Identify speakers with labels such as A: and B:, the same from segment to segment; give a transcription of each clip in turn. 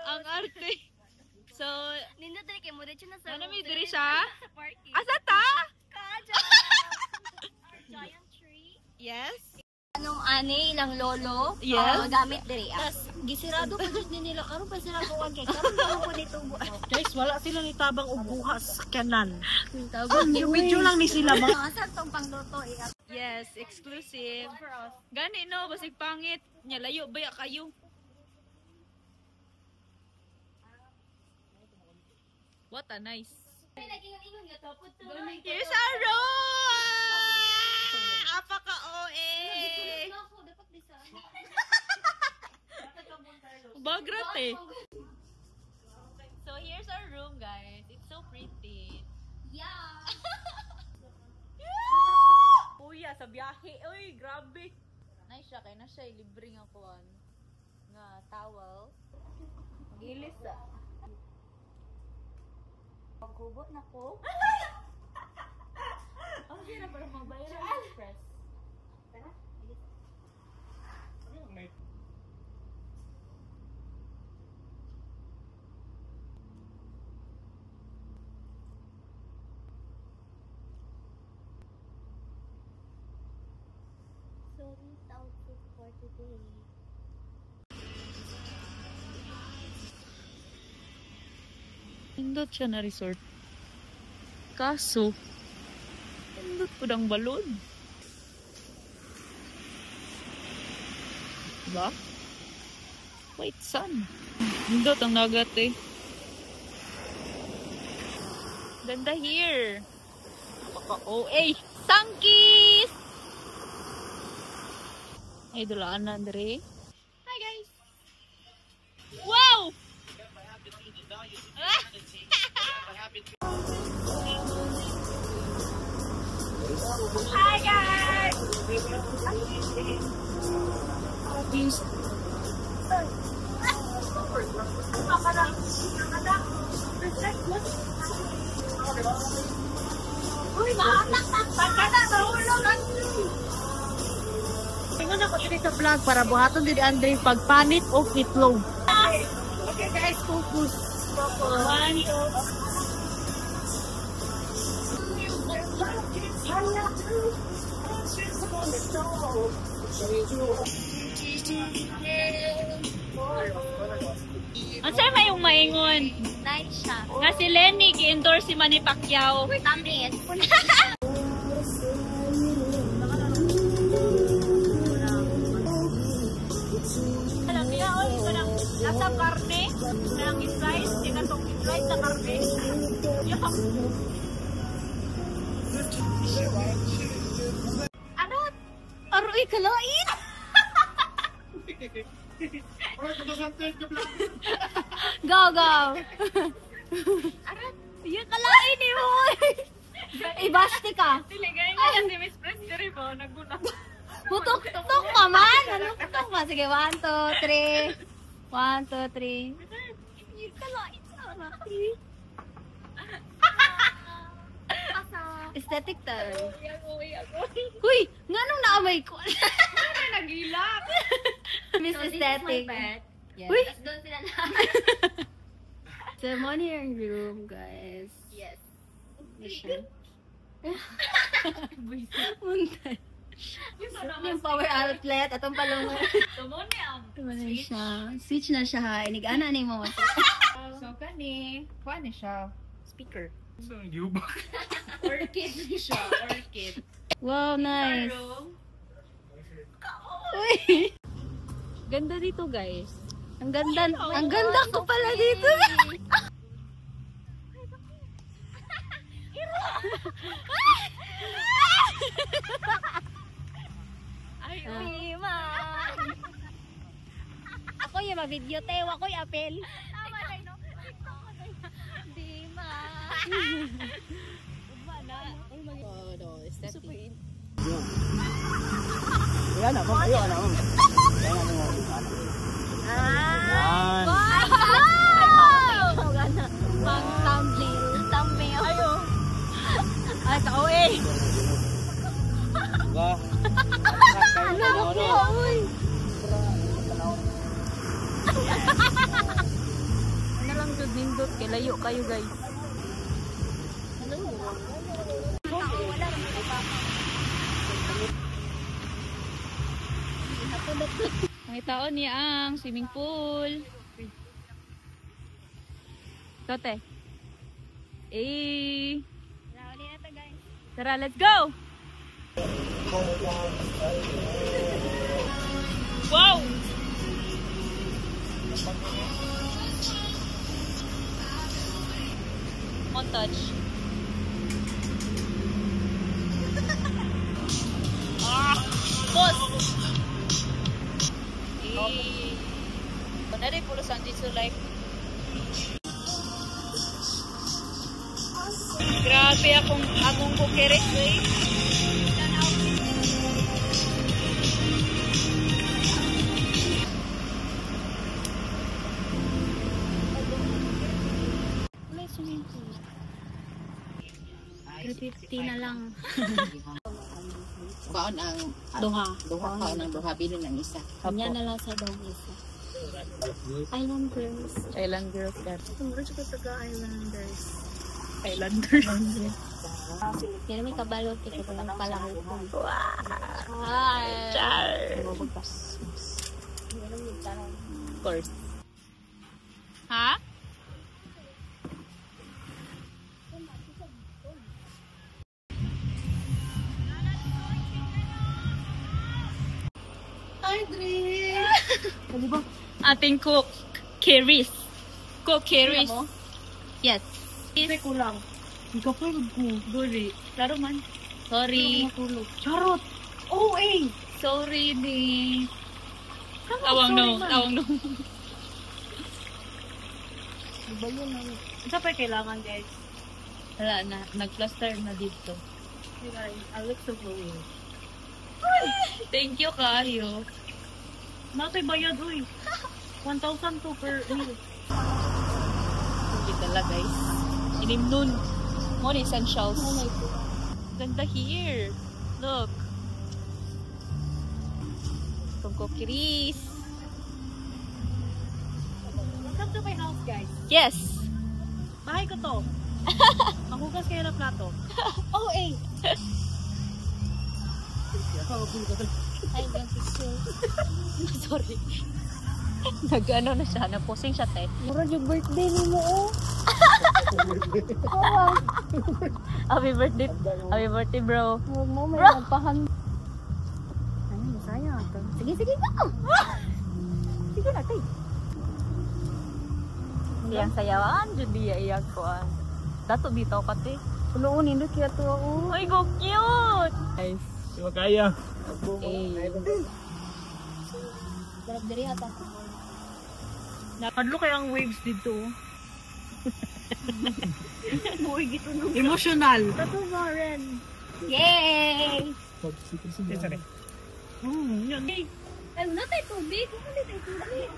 A: Ang arte. So,
B: Nindot dali kay mo dito na sa.
A: ano mi diri siya?
B: Sa party.
A: Asa ta?
B: Giant tree.
A: Yes.
B: Anong ani ilang lolo?
A: Yes.
B: Gamit diri. Tas gisirado pa jud nila karon pa sila kuan kay karon pa ko dito.
C: Guys, wala sila ni tabang og buhas sa kanan. Video lang ni sila ba?
B: Asa tong pangluto
A: Yes, exclusive. Gani no, basig pangit. Nya layo baya kayo. What a nice. Here's our room! Apaka OA! Bagrate. So here's our room, guys. It's so pretty.
B: Yeah.
A: Kuya, sa biyahe. Uy, grabe. Nice siya. Kaya na siya libre nga kuwan. Nga towel. Magilis ah.
B: Pagkubot na ko.
A: Ang hirap para mabayaran ng express.
B: Tara. Sorry, outfit for today.
A: Pindot siya na resort. Kaso, pindot ko ng balon. Diba? White sun. Pindot ang nagat eh. Ganda here. Paka-OA. Sunkies! Ay, dulaan na, Andre. Hi, guys! Wow! Hi, guys!
B: Uy, maanak! Pagka na, mahulog ang
C: Tingnan ako dito sa vlog para buhaton din Andre pagpanit o itlog. Okay guys, focus.
B: One, two.
A: Ang sa'yo may yung maingon.
B: Nice siya.
A: Nga si Lenny, ki-endorse si Manny Pacquiao.
B: Tamis.
A: Alam niya, oy, parang nasa karne, parang i-slice, di na itong i-slice na karne.
B: Ano? Aroy, kalain! Go, go! Arat, yung kalain ni mo! Ibasti ka!
A: Siligay niya si Miss Press mo, nagulat.
B: Putok-tok pa man! Ano putok pa? Sige, 1, 2, 3. 1, 2, 3. Yung kalain sana. Aesthetic tayo. Huy! Nga nung naamay ko.
A: Nagilak.
B: Miss Aesthetic.
A: Yes.
B: Uy!
D: Tapos doon sila na.
B: Ceremonial room, guys.
D: Yes.
B: Mission. Muntan. Yung power outlet, atong palungan.
A: Tumoniam.
B: Wala siya. Switch na siya ha. Inigana ni mo.
A: So, kani, kuha siya. Speaker.
E: Saan ang giubak?
A: Orchid siya. Orchid.
B: Wow, nice.
A: Room.
B: Uy!
A: Ganda dito, guys.
B: Ang ganda ko pala dito.
A: Ay,
B: Dima. Ako yung ma-video tayo. Ako yung apel. Dima.
C: Yan na, mga yun.
B: Ah! Wow! Pang tumbling. Tumbling. Ayo. Ay, ka-OA.
C: Ba?
B: Ano ko? Uy.
A: Layo kayo guys. May taon niya ang swimming pool. Tote. Eh. Tara, let's go! Wow! Montage. Boss! Eh. Panari puro sa Jitsu Life. Grabe akong kukiris eh.
B: Wala swimming pool. 350 na lang.
C: Kaon ang
B: Duha.
C: kaon ang duha bilin ang isa.
B: Kanya na lang sa dong isa. Island girls.
A: Island girls that.
B: Tumuro siya ka taga-islanders.
A: Islanders.
B: Kaya may kabalot ito ko lang palang ito.
A: Char.
B: Of
A: course. Ha?
C: Hi, Dre!
A: Ating cook, Keris. Cook Keris. Yes.
C: Kasi ko lang. Ikaw pa yung
A: Sorry. Klaro man. Sorry.
C: Charot! Oh, eh!
A: Sorry, di. Awang no. Awang no.
C: Diba yun ang... Isa pa kailangan, guys.
A: Wala na. Nag-plaster na dito.
C: Hey, guys. Alex of Rowing.
A: Thank you, Kayo.
C: Natay bayad, uy. 1,002 per meal.
A: Hindi tala, guys. Inim nun. More essentials. Ganda here. Look. From Kokiris.
C: Welcome to my house, guys.
A: Yes.
C: Bahay ko to. Mahugas kayo ng plato.
B: Oh, eh! Ay,
A: Sorry. Nag-ano na siya. Naposing siya, te.
B: mura yung birthday ni mo, oh.
A: Happy birthday. Happy birthday, bro.
B: Huwag mo, may nagpahan. Ano, masaya ito. Sige, sige na. Sige na, tay.
A: Iyang sayawan. Judy, iyak ko. Dato bitaw ka, te.
B: Puloon, hindi kaya ito, oh.
A: Ay, go cute. Nice.
D: Di ba kaya?
B: Darap diri ata.
C: Nakadlo kaya ang waves dito. Emotional.
B: Tato mo rin. Yay!
D: Sorry.
C: Yan. Hey,
B: Ay, wala tayo tubig. Wala tayo tubig.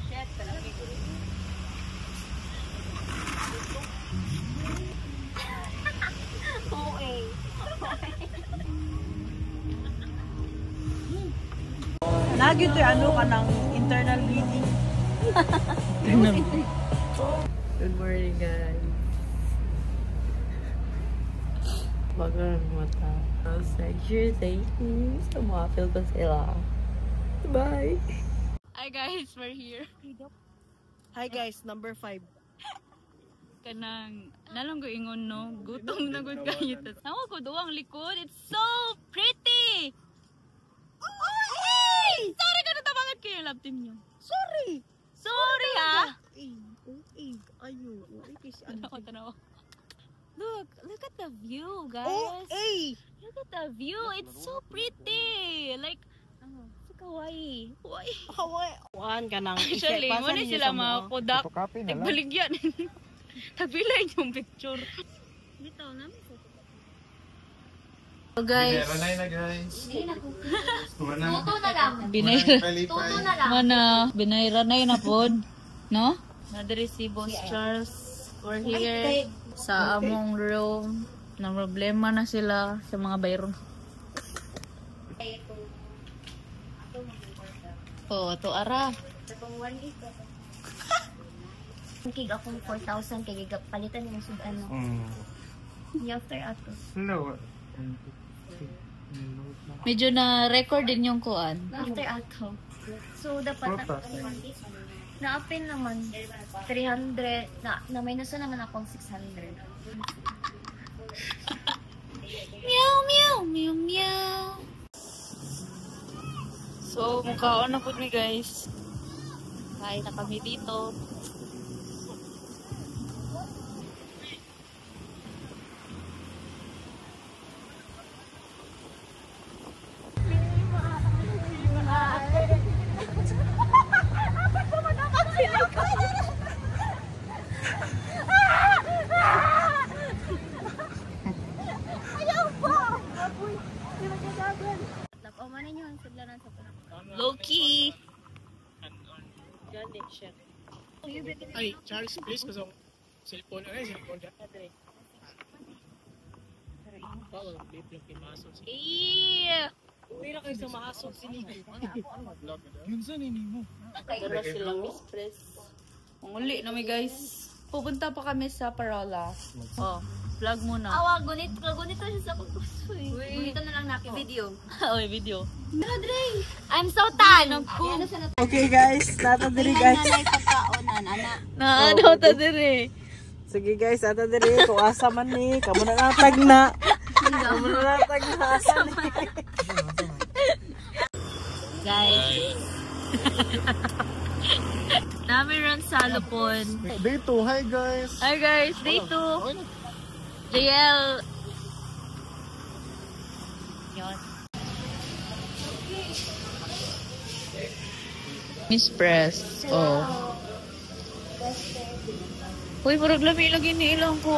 A: Shit, talaga.
B: Okay.
C: Nagyo to ano ka ng internal bleeding.
A: Good morning, guys. Bago mata. Outside your day. Sumapil ko sila. Bye. Hi guys, we're here.
C: Hi guys, number 5.
A: Kanang nalang ko ingon no, gutom na gud kayo ta. Nawa ko duwang likod. It's so pretty. Hey! Sorry ka natabangan kayo love team niyo.
C: Sorry!
A: Sorry ha.
C: Ayo.
A: Tanawa. Look at the view, guys. Look at the view. It's so pretty. Like so kawaii. Kawaii.
C: Kuhaan ka ng
A: Actually, mo ni sila mga kodak. Nagbaligyan. Tagbilay yung picture.
B: Bitaw na.
A: So guys,
D: Ranay na guys.
B: Tuto na lang. Tuto na lang.
A: Mana, binayranay na pod, no? Nadiri si Boss Charles. We're here sa among room. Na problema na sila sa mga bayron. Oh, to ara.
B: Kig akong 4,000 kay palitan yung sudan no. After ato.
D: No.
A: Medyo na record din yung kuan.
B: After ato. So dapat na-apin naman 300 na minus na naman akong 600.
A: Meow, meow, meow, meow. So, mukhaon na po mi guys. Kain na kami dito. Loki.
D: Ay, Charles, please, kasi cellphone na cellphone dyan. Oo, yung pimasok. Uwi na kayo sa mahasok sinigil. Yun sa nini mo.
A: Dala sila Miss Press. Uli na mi guys. Pupunta pa kami sa Parola. Oh, vlog muna.
B: Awa, gunito siya sa pagpusoy. Gunito na lang natin video.
A: Oy, video.
B: I'm so tan.
C: Okay guys, nata diri guys.
A: Na ano ta dire.
C: Sige guys, nata diri kung asa man ni, kamo na natag na. Kamo na natag na asa ni.
A: Guys. Nami ron sa Lupon.
D: Day 2, hi guys.
A: Hi guys, day 2. JL. Yun. Miss Press. Oh. Uy, parang lami lagi ni ilang ko.